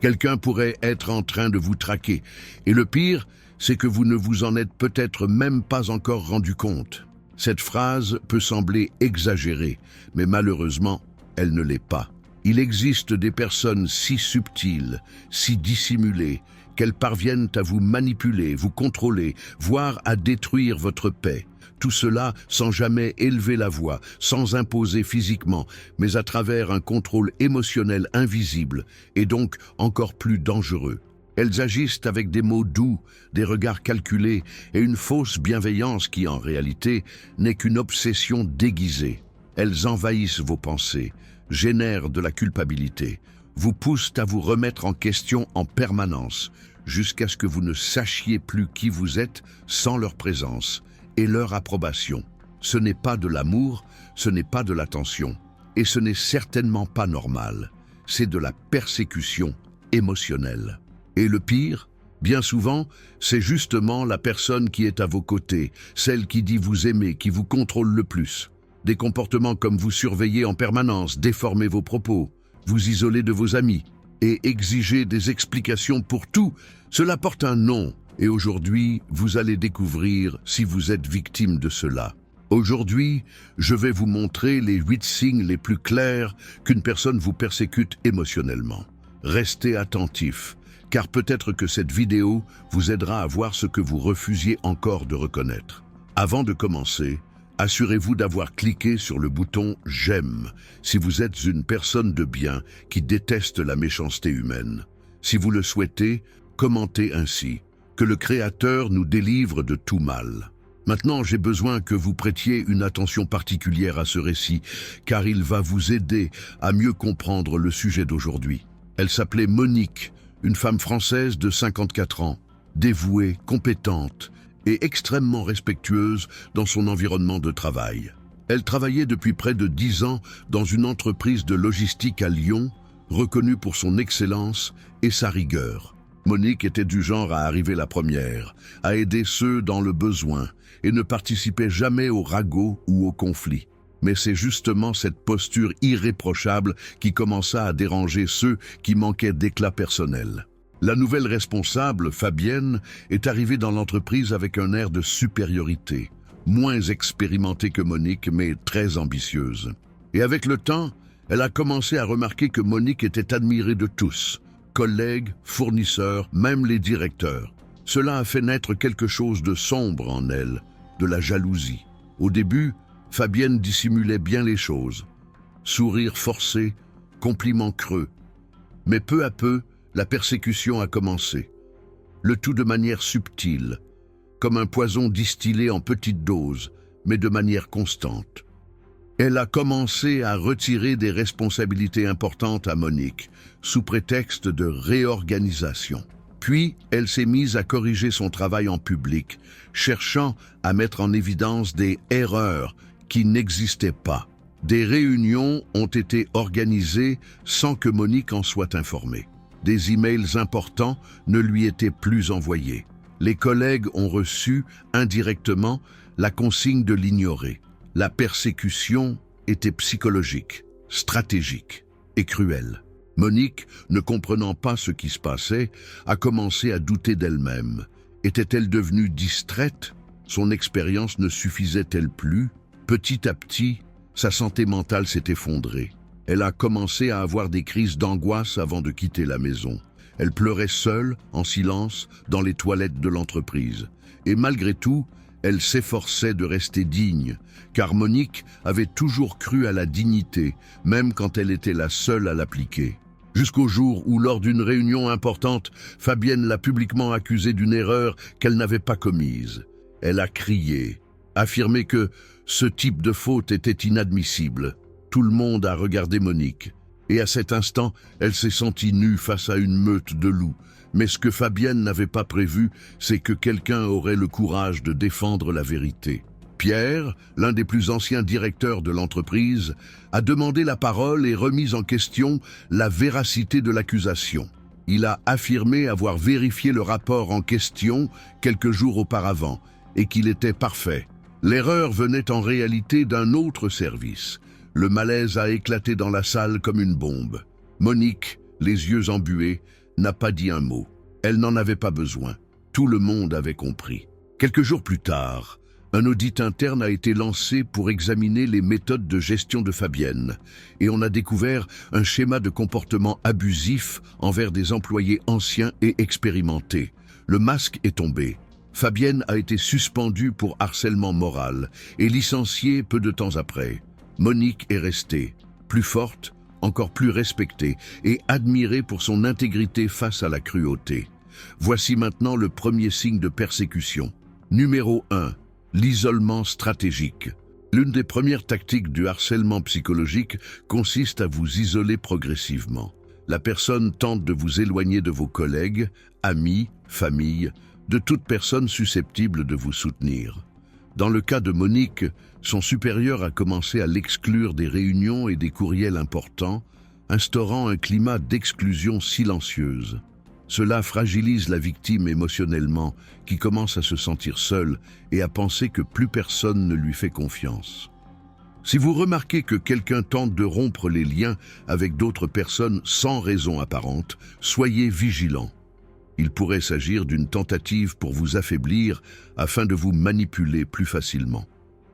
Quelqu'un pourrait être en train de vous traquer. Et le pire, c'est que vous ne vous en êtes peut-être même pas encore rendu compte. Cette phrase peut sembler exagérée, mais malheureusement, elle ne l'est pas. Il existe des personnes si subtiles, si dissimulées, qu'elles parviennent à vous manipuler, vous contrôler, voire à détruire votre paix. Tout cela sans jamais élever la voix, sans imposer physiquement, mais à travers un contrôle émotionnel invisible et donc encore plus dangereux. Elles agissent avec des mots doux, des regards calculés et une fausse bienveillance qui, en réalité, n'est qu'une obsession déguisée. Elles envahissent vos pensées, génèrent de la culpabilité, vous poussent à vous remettre en question en permanence, jusqu'à ce que vous ne sachiez plus qui vous êtes sans leur présence et leur approbation. Ce n'est pas de l'amour, ce n'est pas de l'attention, et ce n'est certainement pas normal. C'est de la persécution émotionnelle. Et le pire, bien souvent, c'est justement la personne qui est à vos côtés, celle qui dit vous aimer, qui vous contrôle le plus. Des comportements comme vous surveiller en permanence, déformer vos propos, vous isoler de vos amis et exiger des explications pour tout, cela porte un nom. Et aujourd'hui, vous allez découvrir si vous êtes victime de cela. Aujourd'hui, je vais vous montrer les 8 signes les plus clairs qu'une personne vous persécute émotionnellement. Restez attentifs, car peut-être que cette vidéo vous aidera à voir ce que vous refusiez encore de reconnaître. Avant de commencer, assurez-vous d'avoir cliqué sur le bouton « J'aime » si vous êtes une personne de bien qui déteste la méchanceté humaine. Si vous le souhaitez, commentez ainsi. Que le Créateur nous délivre de tout mal. Maintenant, j'ai besoin que vous prêtiez une attention particulière à ce récit, car il va vous aider à mieux comprendre le sujet d'aujourd'hui. Elle s'appelait Monique, une femme française de 54 ans, dévouée, compétente et extrêmement respectueuse dans son environnement de travail. Elle travaillait depuis près de 10 ans dans une entreprise de logistique à Lyon, reconnue pour son excellence et sa rigueur. Monique était du genre à arriver la première, à aider ceux dans le besoin et ne participait jamais aux ragots ou aux conflits. Mais c'est justement cette posture irréprochable qui commença à déranger ceux qui manquaient d'éclat personnel. La nouvelle responsable, Fabienne, est arrivée dans l'entreprise avec un air de supériorité, moins expérimentée que Monique, mais très ambitieuse. Et avec le temps, elle a commencé à remarquer que Monique était admirée de tous, collègues, fournisseurs, même les directeurs. Cela a fait naître quelque chose de sombre en elle, de la jalousie. Au début, Fabienne dissimulait bien les choses. Sourire forcé, compliments creux. Mais peu à peu, la persécution a commencé. Le tout de manière subtile, comme un poison distillé en petites doses, mais de manière constante. Elle a commencé à retirer des responsabilités importantes à Monique, sous prétexte de réorganisation. Puis, elle s'est mise à corriger son travail en public, cherchant à mettre en évidence des erreurs qui n'existaient pas. Des réunions ont été organisées sans que Monique en soit informée. Des emails importants ne lui étaient plus envoyés. Les collègues ont reçu, indirectement, la consigne de l'ignorer. La persécution était psychologique, stratégique et cruelle. Monique, ne comprenant pas ce qui se passait, a commencé à douter d'elle-même. Était-elle devenue distraite? Son expérience ne suffisait-elle plus? Petit à petit, sa santé mentale s'est effondrée. Elle a commencé à avoir des crises d'angoisse avant de quitter la maison. Elle pleurait seule, en silence, dans les toilettes de l'entreprise. Et malgré tout, elle s'efforçait de rester digne, car Monique avait toujours cru à la dignité, même quand elle était la seule à l'appliquer. Jusqu'au jour où, lors d'une réunion importante, Fabienne l'a publiquement accusée d'une erreur qu'elle n'avait pas commise. Elle a crié, affirmé que ce type de faute était inadmissible. Tout le monde a regardé Monique, et à cet instant, elle s'est sentie nue face à une meute de loups. Mais ce que Fabienne n'avait pas prévu, c'est que quelqu'un aurait le courage de défendre la vérité. Pierre, l'un des plus anciens directeurs de l'entreprise, a demandé la parole et remis en question la véracité de l'accusation. Il a affirmé avoir vérifié le rapport en question quelques jours auparavant et qu'il était parfait. L'erreur venait en réalité d'un autre service. Le malaise a éclaté dans la salle comme une bombe. Monique, les yeux embués, n'a pas dit un mot. Elle n'en avait pas besoin. Tout le monde avait compris. Quelques jours plus tard, un audit interne a été lancé pour examiner les méthodes de gestion de Fabienne et on a découvert un schéma de comportement abusif envers des employés anciens et expérimentés. Le masque est tombé. Fabienne a été suspendue pour harcèlement moral et licenciée peu de temps après. Monique est restée, plus forte, encore plus respectée et admirée pour son intégrité face à la cruauté. Voici maintenant le premier signe de persécution. Numéro 1. L'isolement stratégique. L'une des premières tactiques du harcèlement psychologique consiste à vous isoler progressivement. La personne tente de vous éloigner de vos collègues, amis, famille, de toute personne susceptible de vous soutenir. Dans le cas de Monique, son supérieur a commencé à l'exclure des réunions et des courriels importants, instaurant un climat d'exclusion silencieuse. Cela fragilise la victime émotionnellement, qui commence à se sentir seule et à penser que plus personne ne lui fait confiance. Si vous remarquez que quelqu'un tente de rompre les liens avec d'autres personnes sans raison apparente, soyez vigilant. Il pourrait s'agir d'une tentative pour vous affaiblir afin de vous manipuler plus facilement.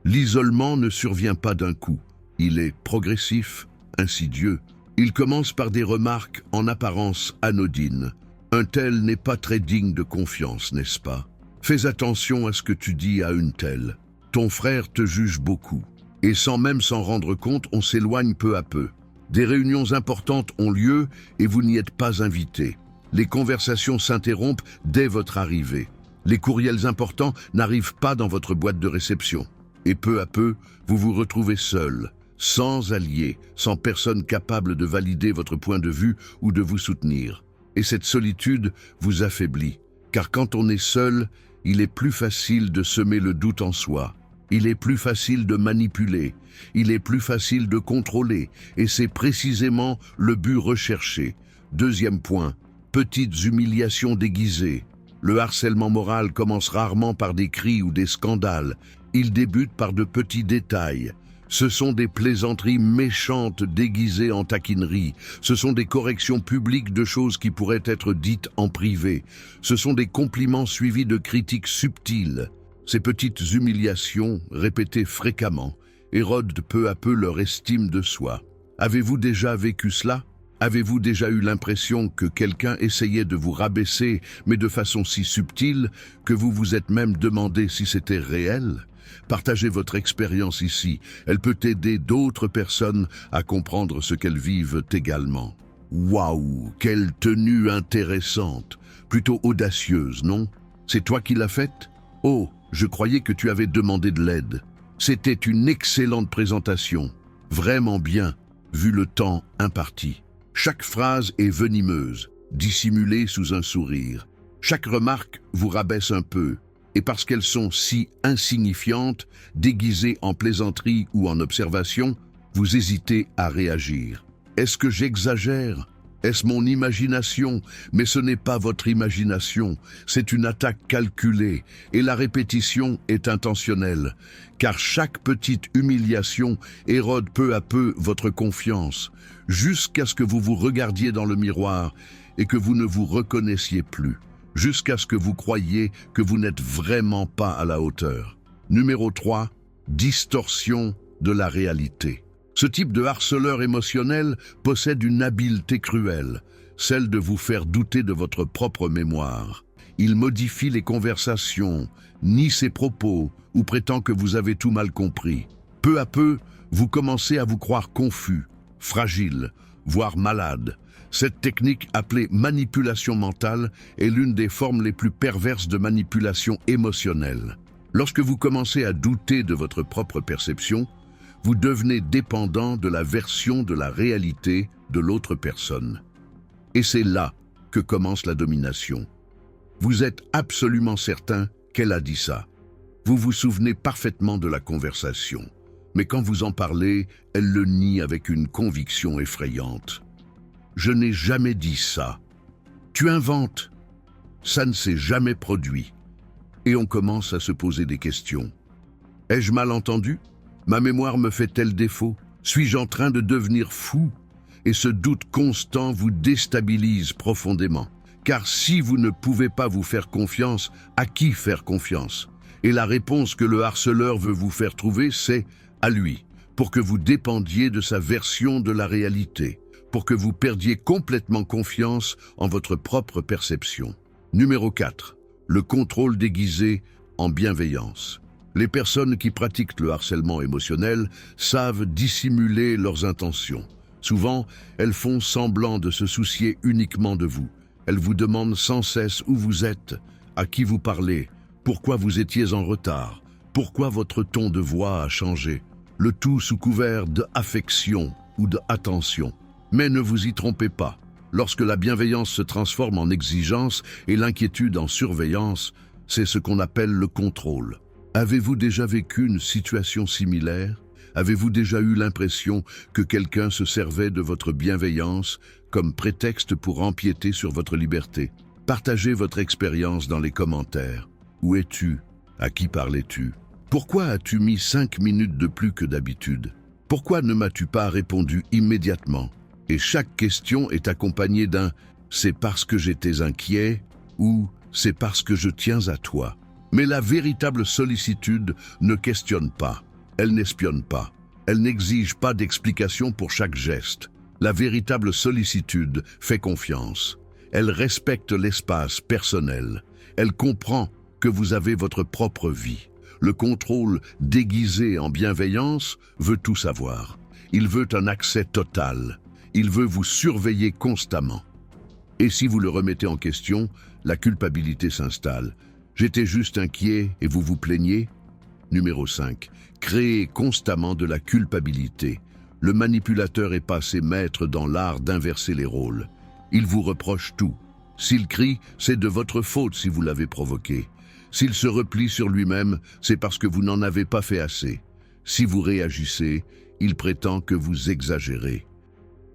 L'isolement ne survient pas d'un coup. Il est progressif, insidieux. Il commence par des remarques en apparence anodines. Un tel n'est pas très digne de confiance, n'est-ce pas? Fais attention à ce que tu dis à une telle. Ton frère te juge beaucoup. Et sans même s'en rendre compte, on s'éloigne peu à peu. Des réunions importantes ont lieu et vous n'y êtes pas invité. Les conversations s'interrompent dès votre arrivée. Les courriels importants n'arrivent pas dans votre boîte de réception. Et peu à peu, vous vous retrouvez seul, sans alliés, sans personne capable de valider votre point de vue ou de vous soutenir. Et cette solitude vous affaiblit, car quand on est seul, il est plus facile de semer le doute en soi. Il est plus facile de manipuler, il est plus facile de contrôler, et c'est précisément le but recherché. Deuxième point, petites humiliations déguisées. Le harcèlement moral commence rarement par des cris ou des scandales. Il débute par de petits détails. Ce sont des plaisanteries méchantes déguisées en taquinerie. Ce sont des corrections publiques de choses qui pourraient être dites en privé. Ce sont des compliments suivis de critiques subtiles. Ces petites humiliations, répétées fréquemment, érodent peu à peu leur estime de soi. Avez-vous déjà vécu cela? Avez-vous déjà eu l'impression que quelqu'un essayait de vous rabaisser, mais de façon si subtile que vous vous êtes même demandé si c'était réel? Partagez votre expérience ici, elle peut aider d'autres personnes à comprendre ce qu'elles vivent également. Waouh, quelle tenue intéressante, plutôt audacieuse, non? C'est toi qui l'as faite? Oh, je croyais que tu avais demandé de l'aide. C'était une excellente présentation, vraiment bien, vu le temps imparti. Chaque phrase est venimeuse, dissimulée sous un sourire. Chaque remarque vous rabaisse un peu, et parce qu'elles sont si insignifiantes, déguisées en plaisanterie ou en observation, vous hésitez à réagir. Est-ce que j'exagère? Est-ce mon imagination? Mais ce n'est pas votre imagination, c'est une attaque calculée, et la répétition est intentionnelle, car chaque petite humiliation érode peu à peu votre confiance, jusqu'à ce que vous vous regardiez dans le miroir et que vous ne vous reconnaissiez plus. Jusqu'à ce que vous croyiez que vous n'êtes vraiment pas à la hauteur. Numéro 3, distorsion de la réalité. Ce type de harceleur émotionnel possède une habileté cruelle, celle de vous faire douter de votre propre mémoire. Il modifie les conversations, nie ses propos ou prétend que vous avez tout mal compris. Peu à peu, vous commencez à vous croire confus, fragile, voire malade. Cette technique, appelée manipulation mentale, est l'une des formes les plus perverses de manipulation émotionnelle. Lorsque vous commencez à douter de votre propre perception, vous devenez dépendant de la version de la réalité de l'autre personne. Et c'est là que commence la domination. Vous êtes absolument certain qu'elle a dit ça. Vous vous souvenez parfaitement de la conversation. Mais quand vous en parlez, elle le nie avec une conviction effrayante. Je n'ai jamais dit ça. Tu inventes. Ça ne s'est jamais produit. Et on commence à se poser des questions. Ai-je mal entendu? Ma mémoire me fait-elle défaut? Suis-je en train de devenir fou? et ce doute constant vous déstabilise profondément. Car si vous ne pouvez pas vous faire confiance, à qui faire confiance? Et la réponse que le harceleur veut vous faire trouver, c'est à lui, pour que vous dépendiez de sa version de la réalité, pour que vous perdiez complètement confiance en votre propre perception. Numéro 4. Le contrôle déguisé en bienveillance. Les personnes qui pratiquent le harcèlement émotionnel savent dissimuler leurs intentions. Souvent, elles font semblant de se soucier uniquement de vous. Elles vous demandent sans cesse où vous êtes, à qui vous parlez, pourquoi vous étiez en retard, pourquoi votre ton de voix a changé, le tout sous couvert d'affection ou d'attention. Mais ne vous y trompez pas, lorsque la bienveillance se transforme en exigence et l'inquiétude en surveillance, c'est ce qu'on appelle le contrôle. Avez-vous déjà vécu une situation similaire? Avez-vous déjà eu l'impression que quelqu'un se servait de votre bienveillance comme prétexte pour empiéter sur votre liberté? Partagez votre expérience dans les commentaires. Où es-tu? À qui parlais-tu? Pourquoi as-tu mis 5 minutes de plus que d'habitude? Pourquoi ne m'as-tu pas répondu immédiatement? Et chaque question est accompagnée d'un « c'est parce que j'étais inquiet » ou « c'est parce que je tiens à toi ». Mais la véritable sollicitude ne questionne pas, elle n'espionne pas, elle n'exige pas d'explication pour chaque geste. La véritable sollicitude fait confiance, elle respecte l'espace personnel, elle comprend que vous avez votre propre vie. Le contrôle déguisé en bienveillance veut tout savoir. Il veut un accès total. Il veut vous surveiller constamment. Et si vous le remettez en question, la culpabilité s'installe. J'étais juste inquiet et vous vous plaignez? Numéro 5. Créez constamment de la culpabilité. Le manipulateur est passé maître dans l'art d'inverser les rôles. Il vous reproche tout. S'il crie, c'est de votre faute si vous l'avez provoqué. S'il se replie sur lui-même, c'est parce que vous n'en avez pas fait assez. Si vous réagissez, il prétend que vous exagérez.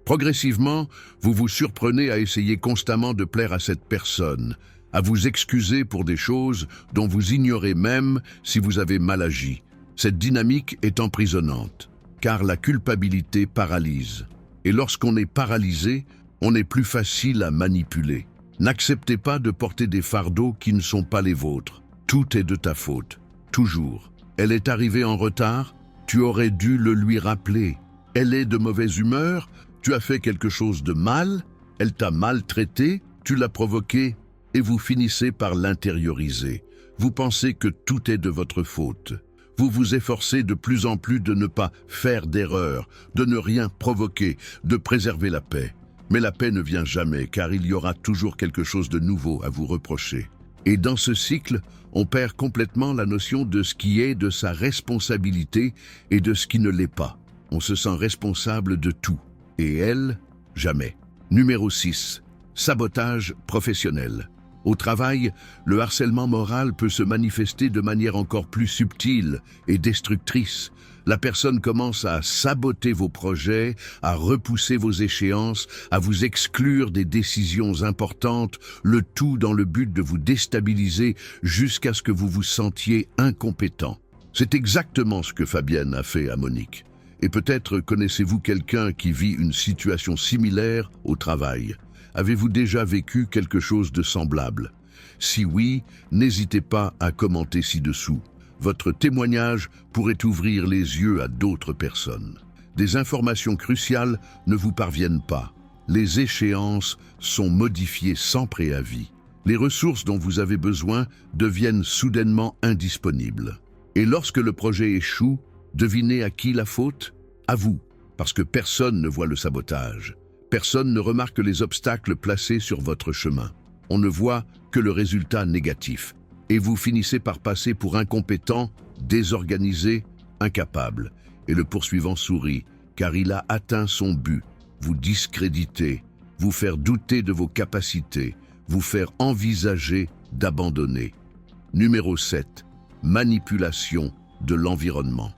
Progressivement, vous vous surprenez à essayer constamment de plaire à cette personne, à vous excuser pour des choses dont vous ignorez même si vous avez mal agi. Cette dynamique est emprisonnante, car la culpabilité paralyse. Et lorsqu'on est paralysé, on est plus facile à manipuler. N'acceptez pas de porter des fardeaux qui ne sont pas les vôtres. Tout est de ta faute, toujours. Elle est arrivée en retard, tu aurais dû le lui rappeler. Elle est de mauvaise humeur, tu as fait quelque chose de mal, elle t'a maltraité, tu l'as provoqué, et vous finissez par l'intérioriser. Vous pensez que tout est de votre faute. Vous vous efforcez de plus en plus de ne pas faire d'erreur, de ne rien provoquer, de préserver la paix. Mais la paix ne vient jamais, car il y aura toujours quelque chose de nouveau à vous reprocher. Et dans ce cycle, on perd complètement la notion de ce qui est de sa responsabilité et de ce qui ne l'est pas. On se sent responsable de tout. Et elle, jamais. Numéro 6. Sabotage professionnel. Au travail, le harcèlement moral peut se manifester de manière encore plus subtile et destructrice. La personne commence à saboter vos projets, à repousser vos échéances, à vous exclure des décisions importantes, le tout dans le but de vous déstabiliser jusqu'à ce que vous vous sentiez incompétent. C'est exactement ce que Fabienne a fait à Monique. Et peut-être connaissez-vous quelqu'un qui vit une situation similaire au travail. Avez-vous déjà vécu quelque chose de semblable? Si oui, n'hésitez pas à commenter ci-dessous. Votre témoignage pourrait ouvrir les yeux à d'autres personnes. Des informations cruciales ne vous parviennent pas. Les échéances sont modifiées sans préavis. Les ressources dont vous avez besoin deviennent soudainement indisponibles. Et lorsque le projet échoue, devinez à qui la faute? À vous, parce que personne ne voit le sabotage. Personne ne remarque les obstacles placés sur votre chemin. On ne voit que le résultat négatif. Et vous finissez par passer pour incompétent, désorganisé, incapable. Et le poursuivant sourit, car il a atteint son but, vous discréditer, vous faire douter de vos capacités, vous faire envisager d'abandonner. Numéro 7. Manipulation de l'environnement.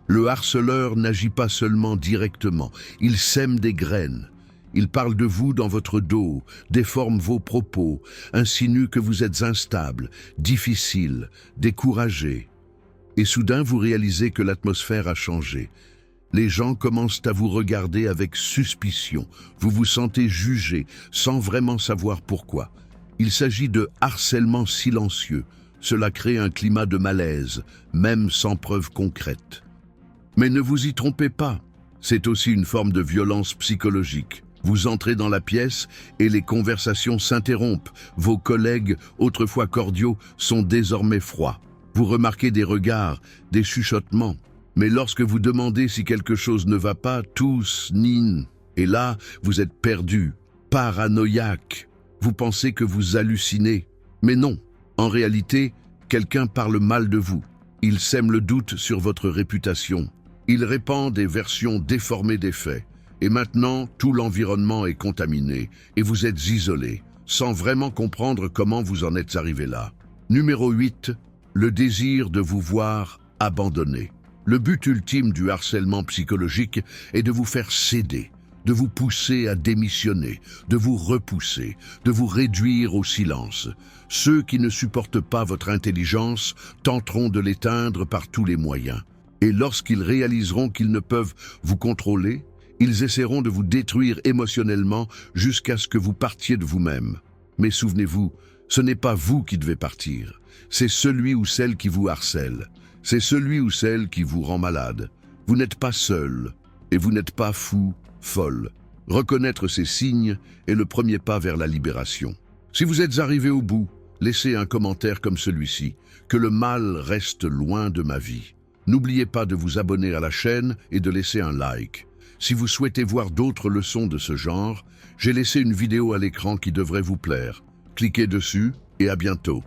Le harceleur n'agit pas seulement directement, il sème des graines. Il parle de vous dans votre dos, déforme vos propos, insinue que vous êtes instable, difficile, découragé. Et soudain, vous réalisez que l'atmosphère a changé. Les gens commencent à vous regarder avec suspicion. Vous vous sentez jugé sans vraiment savoir pourquoi. Il s'agit de harcèlement silencieux. Cela crée un climat de malaise, même sans preuve concrète. Mais ne vous y trompez pas, c'est aussi une forme de violence psychologique. Vous entrez dans la pièce et les conversations s'interrompent. Vos collègues, autrefois cordiaux, sont désormais froids. Vous remarquez des regards, des chuchotements. Mais lorsque vous demandez si quelque chose ne va pas, tous ninent. Et là, vous êtes perdu, paranoïaque. Vous pensez que vous hallucinez. Mais non, en réalité, quelqu'un parle mal de vous. Il sème le doute sur votre réputation. Il répand des versions déformées des faits. Et maintenant, tout l'environnement est contaminé et vous êtes isolé, sans vraiment comprendre comment vous en êtes arrivé là. Numéro 8. Le désir de vous voir abandonné. Le but ultime du harcèlement psychologique est de vous faire céder, de vous pousser à démissionner, de vous repousser, de vous réduire au silence. Ceux qui ne supportent pas votre intelligence tenteront de l'éteindre par tous les moyens. Et lorsqu'ils réaliseront qu'ils ne peuvent vous contrôler, ils essaieront de vous détruire émotionnellement jusqu'à ce que vous partiez de vous-même. Mais souvenez-vous, ce n'est pas vous qui devez partir. C'est celui ou celle qui vous harcèle. C'est celui ou celle qui vous rend malade. Vous n'êtes pas seul et vous n'êtes pas fou, folle. Reconnaître ces signes est le premier pas vers la libération. Si vous êtes arrivé au bout, laissez un commentaire comme celui-ci. Que le mal reste loin de ma vie. N'oubliez pas de vous abonner à la chaîne et de laisser un like. Si vous souhaitez voir d'autres leçons de ce genre, j'ai laissé une vidéo à l'écran qui devrait vous plaire. Cliquez dessus et à bientôt.